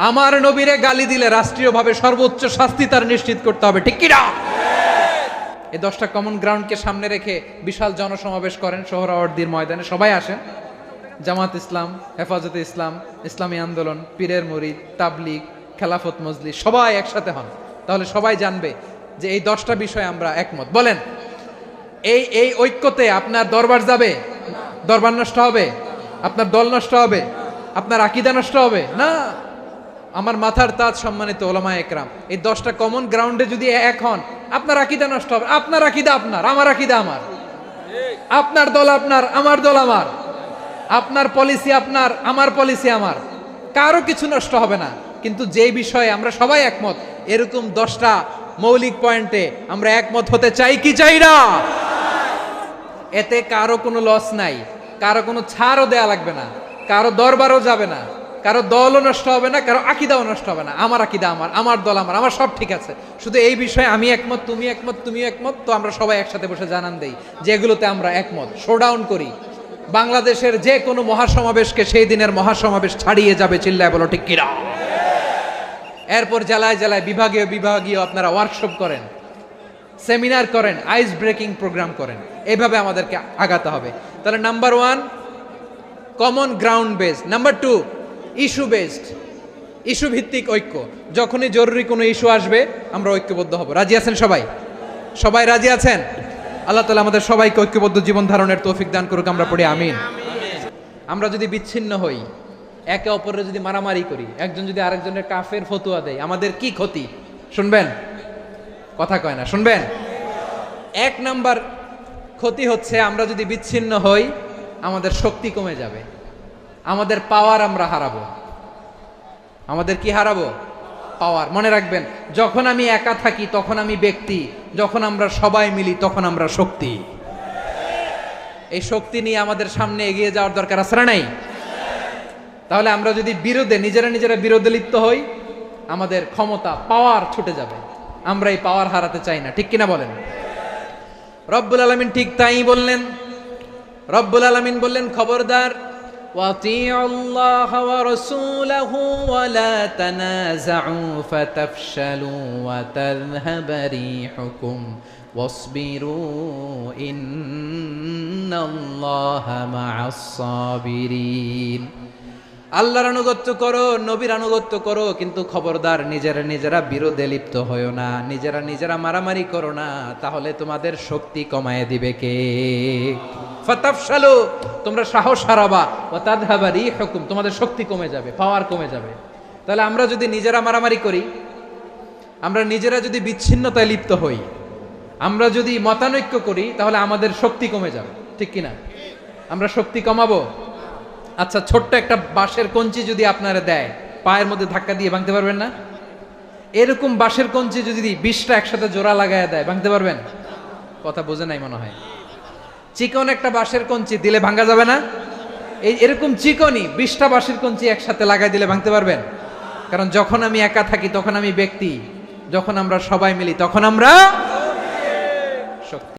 আমার নবীরে গালি দিলে রাষ্ট্রীয়ভাবে সর্বোচ্চ শাস্তি তার নিশ্চিত করতে হবে, ঠিক কি না? এই 10টা কমন গ্রাউন্ডকে সামনে রেখে বিশাল জনসমাবেশ করেন সোহরাওয়ার্দীর ময়দানে, সবাই আসেন। জামাত ইসলাম, হেফাজতে ইসলাম, ইসলামী আন্দোলন, পীরের মুরিদ, তাবলিগ, খেলাফত মজলিস, সবাই একসাথে হন, তাহলে সবাই জানবে যে এই 10টা বিষয়ে আমরা একমত। বলেন, এই ঐক্যতে আপনার দরবার যাবে? দরবার নষ্ট হবে? আপনার দল নষ্ট হবে? আপনার আকীদা নষ্ট হবে না। আমার মাথার তাজ সম্মানিত ওলামায়ে একরাম, এই 10টা কমন গ্রাউন্ডে যদি এক হন, আপনার আকীদা নষ্ট হবে। আপনার আকীদা আপনার, আমার আকীদা আমার, আপনার দল আপনার, আমার দল আমার, আপনার পলিসি আপনার, আমার পলিসি আমার, কারো কিছু নষ্ট হবে না। কিন্তু যে বিষয়ে আমরা সবাই একমত, এরকম 10টা মৌলিক পয়েন্টে আমরা একমত হতে চাই কি চাই না? এতে কারো কোনো লস নাই, কারো কোনো ছাড়ও দেয়া লাগবে না, কারো দরবারও যাবে না, কারো দলও নষ্ট হবে না, কারো আকীদাও নষ্ট হবে না। আমার আকীদা আমার, আমার দল আমার, আমার সব ঠিক আছে। শুধু এই বিষয়ে আমি একমত, তুমি একমত, তুমিও একমত, তো আমরা সবাই একসাথে বসে জানান দেই যে এগুলোতে আমরা একমত, শোডাউন করি। বাংলাদেশের যে কোনো মহাসমাবেশকে সেই দিনের মহাসমাবেশ ছাড়িয়ে যাবে, চিল্লায় বলো ঠিক কিনা? এরপর জেলায় জেলায় বিভাগীয় আপনারা ওয়ার্কশপ করেন, সেমিনার করেন, আইস ব্রেকিং প্রোগ্রাম করেন, এইভাবে আমাদেরকে আগাতে হবে। তাহলে number 1 common ground based, number 2 issue based, issue ভিত্তিক ঐক্য। যখনই জরুরি কোনো ইস্যু আসবে আমরা ঐক্যবদ্ধ হব। রাজি আছেন সবাই? সবাই রাজি আছেন? আল্লাহ তাআলা আমাদের সবাইকে ঐক্যবদ্ধ জীবন ধারণের তৌফিক দান করুক, আমরা পড়ি আমিন। আমরা যদি বিচ্ছিন্ন হই, একে অপরের যদি মারামারি করি, একজন যদি আরেকজনের কাফের ফতোয়া দেয়, আমাদের কি ক্ষতি? শুনবেন? কথা কয় না, শুনবেন? 1 নাম্বার ক্ষতি হচ্ছে, আমরা যদি বিচ্ছিন্ন হই আমাদের শক্তি কমে যাবে, আমাদের পাওয়ার আমরা হারাবো। আমাদের কি হারাবো? পাওয়ার। মনে রাখবেন, যখন আমি একা থাকি তখন আমি ব্যক্তি, যখন আমরা সবাই মিলি তখন আমরা শক্তি। এই শক্তি নিয়ে আমাদের সামনে এগিয়ে যাওয়ার দরকার আছে না নাই? তাহলে আমরা যদি নিজেরা বিরোধে লিপ্ত হই, আমাদের ক্ষমতা, পাওয়ার ছুটে যাবে। আমরা এই পাওয়ার হারাতে চাই না, ঠিক কিনা বলেন? রব্বুল আলামিন ঠিক তাই বললেন। রব্বুল আলামিন বললেন, খবরদার, ওয়াতিউল্লাহ ওয়া রাসূলাহু ওয়া লা তানাযাউ ফাতাফশালু ওয়া তাযহাবা রিহুকুম ওয়াসবিরু ইন্নাল্লাহা মা'আস সাবিরিন। আল্লাহর আনুগত্য করো, নবীর আনুগত্য করো, কিন্তু খবরদার নিজেরা বিরোধে লিপ্ত হয়ো না, নিজেরা মারামারি করো না, তাহলে তোমাদের শক্তি কমায় দিবে কে? ফাতাফশালু, তোমরা সাহস হারাবা, ওয়া তাযহাবা রিহুকুম, তোমাদের শক্তি কমে যাবে, পাওয়ার কমে যাবে। তাহলে আমরা যদি নিজেরা মারামারি করি, আমরা নিজেরা যদি বিচ্ছিন্নতায় লিপ্ত হই, আমরা যদি মতানৈক্য করি, তাহলে আমাদের শক্তি কমে যাবে, ঠিক কিনা? আমরা শক্তি কমাবো। আচ্ছা, ছোট্ট একটা বাঁশের কঞ্চি যদি আপনারা দেয়, পায়ের মধ্যে ধাক্কা দিয়ে ভাঙতে পারবেন না? এরকম বাঁশের কঞ্চি যদি 20টা একসাথে জোড়া লাগায় দেয়, ভাঙতে পারবেন? কথা বোঝে নাই মনে হয়। চিকন একটা বাঁশের কঞ্চি দিলে ভাঙা যাবে না? এরকম চিকনই 20টা বাঁশের কঞ্চি একসাথে লাগাই দিলে ভাঙতে পারবেন? কারণ যখন আমি একা থাকি তখন আমি ব্যক্তি, যখন আমরা সবাই মিলি তখন আমরা শক্তি।